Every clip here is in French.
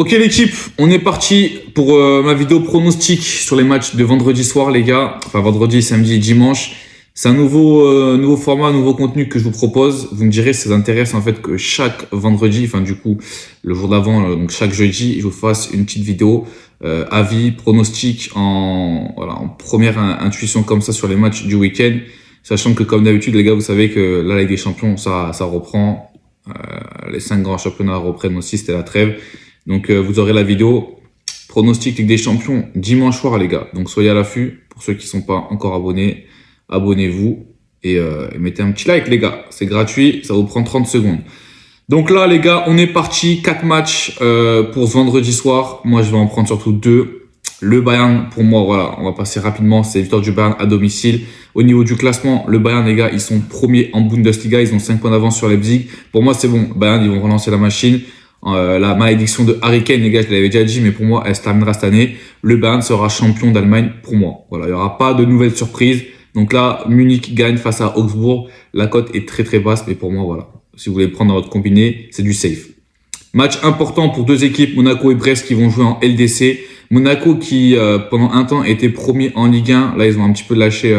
Ok l'équipe, on est parti pour ma vidéo pronostic sur les matchs de vendredi soir les gars. Enfin vendredi, samedi et dimanche. C'est un nouveau format, nouveau contenu que je vous propose. Vous me direz si ça vous intéresse en fait que chaque vendredi, enfin du coup le jour d'avant, donc chaque jeudi, je vous fasse une petite vidéo avis, pronostic en première intuition comme ça sur les matchs du week-end. Sachant que comme d'habitude les gars, vous savez que la Ligue des Champions, ça reprend. Les 5 grands championnats reprennent aussi, c'était la trêve. Donc vous aurez la vidéo pronostic Ligue des Champions dimanche soir les gars. Donc soyez à l'affût. Pour ceux qui ne sont pas encore abonnés, abonnez-vous et mettez un petit like les gars. C'est gratuit, ça vous prend 30 secondes. Donc là les gars, on est parti. 4 matchs pour ce vendredi soir. Moi je vais en prendre surtout 2. Le Bayern, pour moi, voilà, on va passer rapidement. C'est la victoire du Bayern à domicile. Au niveau du classement, le Bayern, les gars, ils sont premiers en Bundesliga. Ils ont 5 points d'avance sur Leipzig. Pour moi, c'est bon. Bayern, ils vont relancer la machine. La malédiction de Harry Kane, les gars, je l'avais déjà dit, mais pour moi, elle se terminera cette année. Le Bayern sera champion d'Allemagne pour moi. Voilà, il n'y aura pas de nouvelles surprises. Donc là, Munich gagne face à Augsbourg. La cote est très très basse, mais pour moi, voilà. Si vous voulez prendre dans votre combiné, c'est du safe. Match important pour deux équipes, Monaco et Brest, qui vont jouer en LDC. Monaco qui, pendant un temps, était premier en Ligue 1. Là, ils ont un petit peu lâché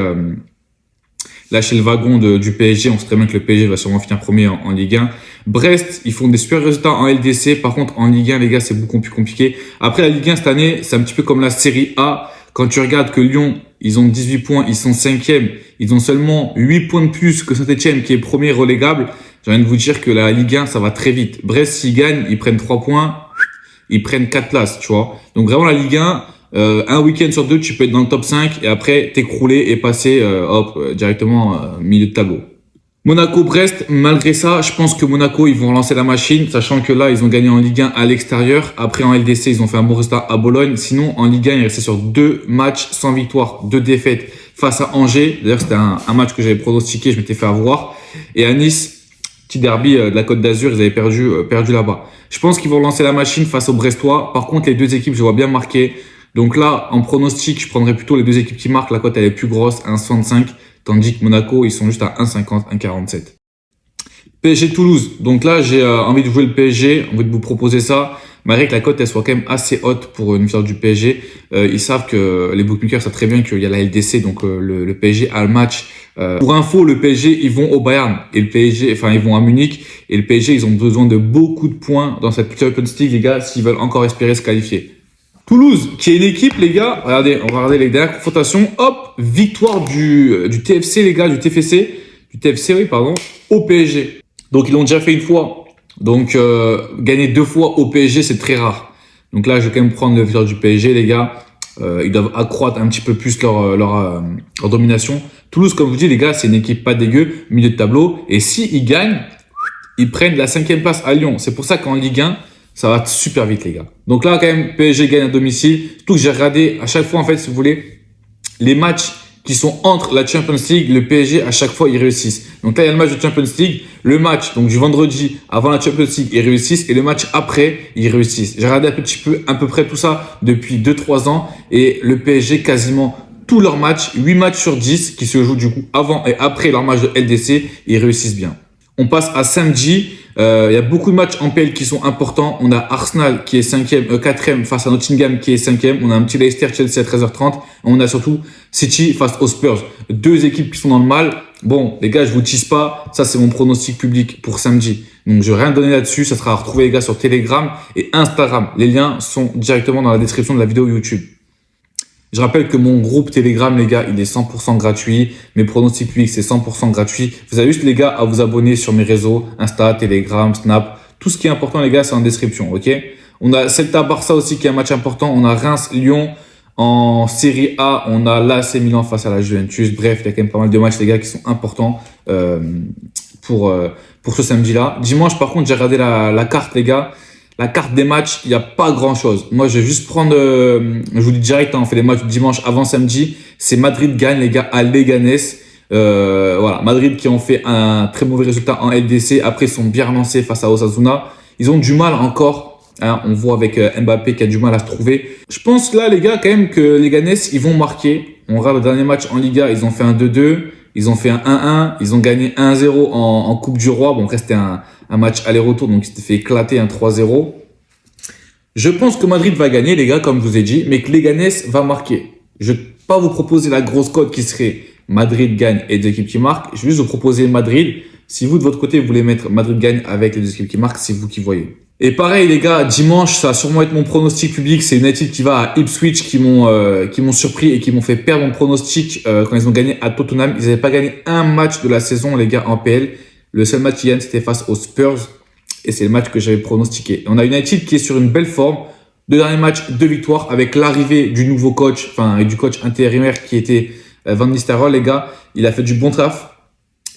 le wagon du PSG. On sait très bien que le PSG va sûrement finir premier en Ligue 1. Brest, ils font des super résultats en LDC. Par contre, en Ligue 1, les gars, c'est beaucoup plus compliqué. Après, la Ligue 1, cette année, c'est un petit peu comme la Série A. Quand tu regardes que Lyon, ils ont 18 points, ils sont 5e. Ils ont seulement 8 points de plus que Saint-Etienne, qui est premier relégable. J'ai envie de vous dire que la Ligue 1, ça va très vite. Brest, s'ils gagnent, ils prennent 3 points. Ils prennent 4 places, tu vois. Donc vraiment, la Ligue 1, un week-end sur 2, tu peux être dans le top 5 et après t'écrouler et passer directement milieu de tableau. Monaco-Brest, malgré ça, je pense que Monaco, ils vont relancer la machine, sachant que là, ils ont gagné en Ligue 1 à l'extérieur. Après, en LDC, ils ont fait un bon résultat à Bologne. Sinon, en Ligue 1, ils restaient sur 2 matchs sans victoire, 2 défaites face à Angers. D'ailleurs, c'était un match que j'avais pronostiqué, je m'étais fait avoir. Et à Nice, petit derby de la Côte d'Azur, ils avaient perdu là-bas. Je pense qu'ils vont lancer la machine face aux Brestois. Par contre, les deux équipes, je vois bien marquer. Donc là, en pronostic, je prendrais plutôt les deux équipes qui marquent. La cote, elle est plus grosse, 1,65. Tandis que Monaco, ils sont juste à 1,50, 1,47. PSG-Toulouse. Donc là, j'ai envie de jouer le PSG, envie de vous proposer ça. Malgré que la cote, elle soit quand même assez haute pour une victoire du PSG. Ils savent que les bookmakers savent très bien qu'il y a la LDC, donc le PSG a le match. Pour info, le PSG, ils vont au Bayern et le PSG, enfin, ils vont à Munich et le PSG, ils ont besoin de beaucoup de points dans cette Champions League, les gars, s'ils veulent encore espérer se qualifier. Toulouse, qui est une équipe, les gars, regardez, on va regarder les dernières confrontations. Hop, victoire du TFC, les gars, du TFC, oui, pardon, au PSG. Donc, ils l'ont déjà fait une fois. Donc, gagner 2 fois au PSG, c'est très rare. Donc là, je vais quand même prendre la victoire du PSG, les gars. Ils doivent accroître un petit peu plus leur domination. Toulouse, comme je vous dis, les gars, c'est une équipe pas dégueu, milieu de tableau. Et s'ils gagnent, ils prennent la 5e place à Lyon. C'est pour ça qu'en Ligue 1, ça va super vite, les gars. Donc là, quand même, PSG gagne à domicile. Surtout que j'ai regardé à chaque fois, en fait, si vous voulez, les matchs qui sont entre la Champions League, le PSG, à chaque fois, ils réussissent. Donc là, il y a le match de Champions League, le match donc du vendredi avant la Champions League, ils réussissent, et le match après, ils réussissent. J'ai regardé à peu près tout ça depuis 2-3 ans, et le PSG, quasiment tous leurs matchs, 8 matchs sur 10, qui se jouent du coup avant et après leur match de LDC, ils réussissent bien. On passe à samedi. Il y a beaucoup de matchs en PL qui sont importants. On a Arsenal qui est 4e face à Nottingham qui est 5e. On a un petit Leicester-Chelsea à 13h30. On a surtout City face aux Spurs. 2 équipes qui sont dans le mal. Bon, les gars, je vous tease pas. Ça, c'est mon pronostic public pour samedi. Donc, je vais rien donner là-dessus. Ça sera à retrouver, les gars, sur Telegram et Instagram. Les liens sont directement dans la description de la vidéo YouTube. Je rappelle que mon groupe Telegram, les gars, il est 100% gratuit. Mes pronostics publics, c'est 100% gratuit. Vous avez juste, les gars, à vous abonner sur mes réseaux, Insta, Telegram, Snap. Tout ce qui est important, les gars, c'est en description, ok? On a Celta-Barça aussi qui est un match important. On a Reims-Lyon en Série A. On a l'AC Milan face à la Juventus. Bref, il y a quand même pas mal de matchs, les gars, qui sont importants pour ce samedi-là. Dimanche, par contre, j'ai regardé la carte, les gars. La carte des matchs, il n'y a pas grand-chose. Moi, je vais juste prendre, je vous dis direct, on fait les matchs dimanche avant samedi. C'est Madrid gagne, les gars, à Leganés. Voilà, Madrid qui ont fait un très mauvais résultat en LDC. Après, ils sont bien relancés face à Osasuna. Ils ont du mal encore. Hein, on voit avec Mbappé qui a du mal à se trouver. Je pense là, les gars, quand même que Leganés, ils vont marquer. On regarde le dernier match en Liga, ils ont fait un 2-2. Ils ont fait un 1-1. Ils ont gagné 1-0 en Coupe du Roi. Bon, après, c'était un match aller-retour, donc ils s'étaient fait éclater un 3-0. Je pense que Madrid va gagner, les gars, comme je vous ai dit, mais que Leganés va marquer. Je ne vais pas vous proposer la grosse cote qui serait Madrid gagne et deux équipes qui marquent. Je vais juste vous proposer Madrid. Si vous, de votre côté, vous voulez mettre Madrid gagne avec les deux équipes qui marquent, c'est vous qui voyez. Et pareil, les gars, dimanche, ça va sûrement être mon pronostic public. C'est United qui va à Ipswich qui m'ont surpris et qui m'ont fait perdre mon pronostic quand ils ont gagné à Tottenham. Ils n'avaient pas gagné un match de la saison, les gars, en PL. Le seul match qu'ils gagnent, c'était face aux Spurs. Et c'est le match que j'avais pronostiqué. Et on a United qui est sur une belle forme. 2 derniers matchs, 2 victoires avec l'arrivée du nouveau coach, et du coach intérimaire qui était Van Nistelrooy, les gars. Il a fait du bon taf.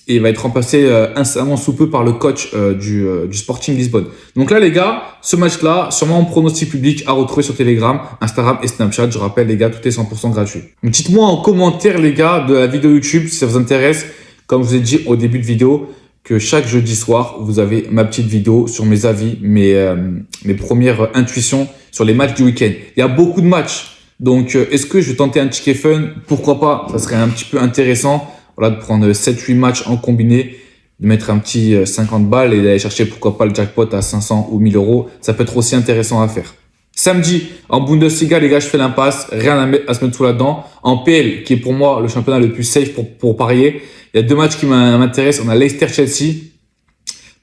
Et il va être remplacé incessamment sous peu par le coach du Sporting Lisbonne. Donc là, les gars, ce match-là, sûrement en pronostic public à retrouver sur Telegram, Instagram et Snapchat. Je rappelle, les gars, tout est 100% gratuit. Dites-moi en commentaire, les gars, de la vidéo YouTube, si ça vous intéresse. Comme je vous ai dit au début de vidéo, que chaque jeudi soir, vous avez ma petite vidéo sur mes avis, mes premières intuitions sur les matchs du week-end. Il y a beaucoup de matchs. Donc, est-ce que je vais tenter un ticket fun? Pourquoi pas? Ça serait un petit peu intéressant. Voilà, de prendre 7-8 matchs en combiné, de mettre un petit 50 balles et d'aller chercher pourquoi pas le jackpot à 500 ou 1000 euros. Ça peut être aussi intéressant à faire. Samedi, en Bundesliga, les gars, je fais l'impasse. Rien à se mettre sous la dent. En PL, qui est pour moi le championnat le plus safe pour parier, il y a 2 matchs qui m'intéressent. On a Leicester-Chelsea.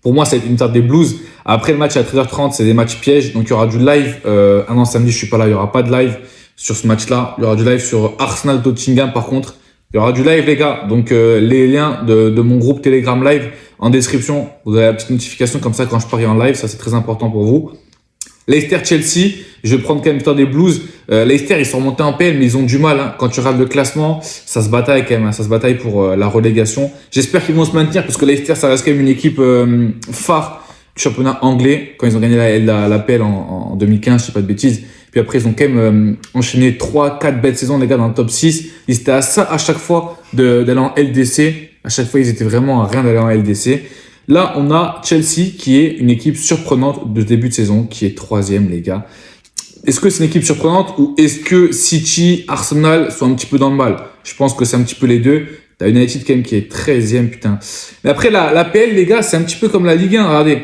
Pour moi, c'est une victoire des Blues. Après le match à 13h30, c'est des matchs pièges. Donc, il y aura du live. Ah non, samedi, je suis pas là. Il y aura pas de live sur ce match-là. Il y aura du live sur Arsenal-Tottenham, par contre. Il y aura du live, les gars. Donc, les liens de mon groupe Telegram Live en description. Vous avez la petite notification comme ça quand je parie en live. Ça, c'est très important pour vous. Leicester-Chelsea, je vais prendre quand même victoire des Blues. Leicester, ils sont remontés en PL, mais ils ont du mal. Hein. Quand tu regardes le classement, ça se bataille quand même. Hein. Ça se bataille pour la relégation. J'espère qu'ils vont se maintenir parce que Leicester, ça reste quand même une équipe phare du championnat anglais. Quand ils ont gagné la PL en 2015, je dis pas de bêtises. Puis après, ils ont quand même enchaîné 3-4 belles saisons, les gars, dans le top 6. Ils étaient à ça à chaque fois d'aller en LDC. À chaque fois, ils étaient vraiment à rien d'aller en LDC. Là, on a Chelsea qui est une équipe surprenante de début de saison, qui est 3e, les gars. Est-ce que c'est une équipe surprenante ou est-ce que City, Arsenal sont un petit peu dans le mal? Je pense que c'est un petit peu les deux. T'as United quand même qui est 13e, putain. Mais après, la PL, les gars, c'est un petit peu comme la Ligue 1. Regardez,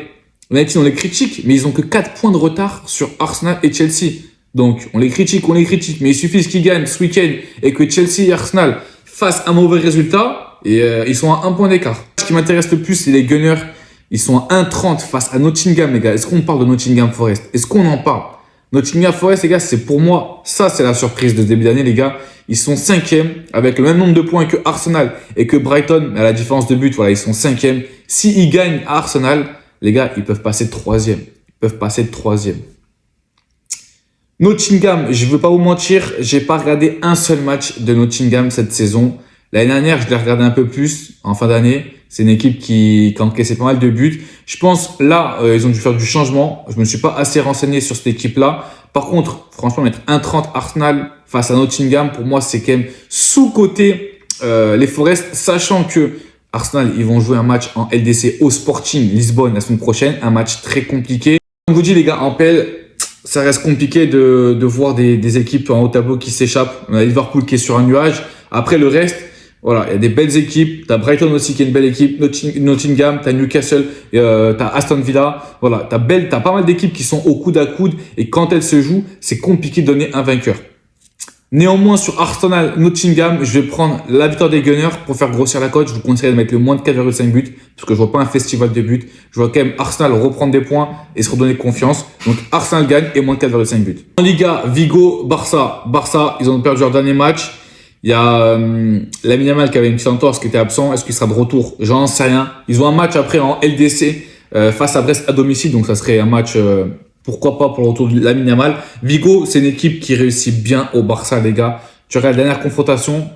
United, on les critique, mais ils ont que 4 points de retard sur Arsenal et Chelsea. Donc, on les critique, mais il suffit qu'ils gagnent ce week-end et que Chelsea et Arsenal fassent un mauvais résultat et ils sont à 1 point d'écart. Ce qui m'intéresse le plus, c'est les Gunners. Ils sont à 1,30 face à Nottingham, les gars. Est-ce qu'on parle de Nottingham Forest? Est-ce qu'on en parle? Nottingham Forest, les gars, c'est pour moi, ça, c'est la surprise de ce début d'année, les gars. Ils sont 5e avec le même nombre de points que Arsenal et que Brighton, mais à la différence de but, voilà, ils sont 5e. S'ils gagnent à Arsenal, les gars, ils peuvent passer 3e. Nottingham, je ne veux pas vous mentir, j'ai pas regardé un seul match de Nottingham cette saison. L'année dernière, je l'ai regardé un peu plus en fin d'année. C'est une équipe qui encaissait pas mal de buts. Je pense là, ils ont dû faire du changement. Je me suis pas assez renseigné sur cette équipe-là. Par contre, franchement, mettre 1,30 Arsenal face à Nottingham, pour moi, c'est quand même sous-coté les Forest, sachant que Arsenal, ils vont jouer un match en LDC au Sporting Lisbonne la semaine prochaine, un match très compliqué. Comme je vous dis, les gars, en PL, ça reste compliqué de voir des équipes en haut tableau qui s'échappent. On a Liverpool qui est sur un nuage. Après, le reste, voilà, il y a des belles équipes. T'as Brighton aussi qui est une belle équipe. Nottingham, t'as Newcastle, t'as Aston Villa. Voilà, t'as pas mal d'équipes qui sont au coude à coude. Et quand elles se jouent, c'est compliqué de donner un vainqueur. Néanmoins, sur Arsenal, Nottingham, je vais prendre la victoire des Gunners pour faire grossir la cote. Je vous conseille de mettre le moins de 4,5 buts parce que je vois pas un festival de buts. Je vois quand même Arsenal reprendre des points et se redonner confiance. Donc, Arsenal gagne et moins de 4,5 buts. En Liga, Vigo, Barça. Barça, ils ont perdu leur dernier match. Il y a Lamine Yamal qui avait une petite entorse qui était absent. Est-ce qu'il sera de retour? J'en sais rien. Ils ont un match après en LDC face à Brest à domicile. Donc, ça serait un match... pourquoi pas pour le retour de Lamine Yamal. Vigo, c'est une équipe qui réussit bien au Barça, les gars. Tu regardes la dernière confrontation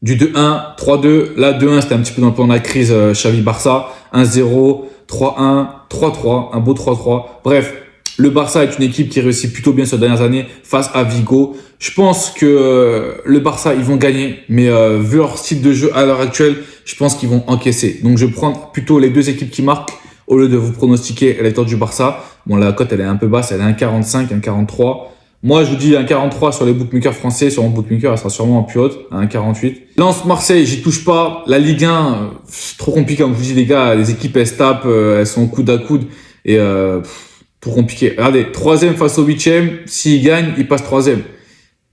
du 2-1, 3-2. Là, 2-1, c'était un petit peu dans le plan de la crise Xavi-Barça. 1-0, 3-1, 3-3, un beau 3-3. Bref, le Barça est une équipe qui réussit plutôt bien ces dernières années face à Vigo. Je pense que le Barça, ils vont gagner. Mais vu leur style de jeu à l'heure actuelle, je pense qu'ils vont encaisser. Donc, je vais prendre plutôt les deux équipes qui marquent au lieu de vous pronostiquer la victoire du Barça. Bon, la cote, elle est un peu basse, elle est 1,45, 1,43. Moi, je vous dis 1,43 sur les bookmakers français. Sur mon bookmaker, elle sera sûrement en plus haute, à 1,48. Lens Marseille, j'y touche pas. La Ligue 1, c'est trop compliqué. Comme je vous dis, les gars, les équipes, elles se tapent, elles sont coude à coude. Et Trop compliqué. Regardez, troisième face au huitième. S'il gagne, il passe troisième.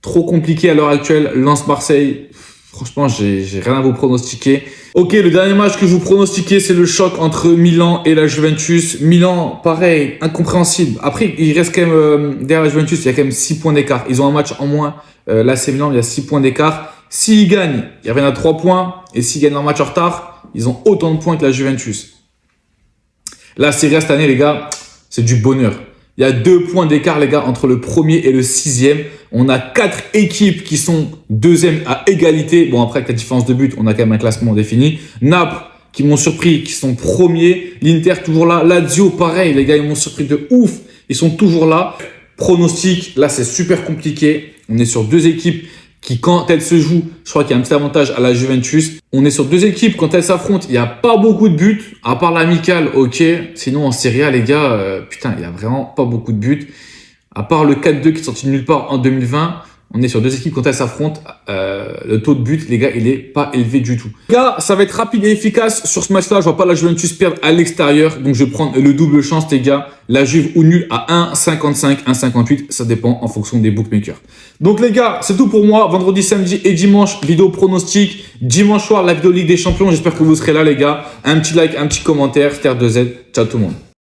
Trop compliqué à l'heure actuelle. Lens-Marseille. Franchement, j'ai rien à vous pronostiquer. Ok, le dernier match que je vous pronostiquais, c'est le choc entre Milan et la Juventus. Milan, pareil, incompréhensible. Après, il reste quand même, derrière la Juventus, il y a quand même 6 points d'écart. Ils ont un match en moins. Là, c'est Milan, il y a 6 points d'écart. S'ils gagnent, ils reviennent à 3 points. Et s'ils gagnent un match en retard, ils ont autant de points que la Juventus. La Serie A cette année, les gars, c'est du bonheur. Il y a 2 points d'écart, les gars, entre le premier et le sixième. On a 4 équipes qui sont deuxième à égalité. Bon, après, avec la différence de but, on a quand même un classement défini. Naples, qui m'ont surpris, qui sont premiers. L'Inter, toujours là. Lazio, pareil, les gars, ils m'ont surpris de ouf. Ils sont toujours là. Pronostic, là, c'est super compliqué. On est sur 2 équipes qui, quand elles se jouent, je crois qu'il y a un petit avantage à la Juventus. On est sur 2 équipes, quand elles s'affrontent, il n'y a pas beaucoup de buts, à part l'amical, ok. Sinon, en Serie A, les gars, putain, il n'y a vraiment pas beaucoup de buts. À part le 4-2 qui est sorti de nulle part en 2020, on est sur 2 équipes, quand elles s'affrontent, le taux de but, les gars, il est pas élevé du tout. Les gars, ça va être rapide et efficace sur ce match-là. Je vois pas la Juventus perdre à l'extérieur, donc je vais prendre le double chance, les gars. La Juve ou nul à 1,55, 1,58, ça dépend en fonction des bookmakers. Donc les gars, c'est tout pour moi. Vendredi, samedi et dimanche, vidéo pronostic. Dimanche soir, la vidéo Ligue des Champions. J'espère que vous serez là, les gars. Un petit like, un petit commentaire. Terre 2Z. Ciao tout le monde.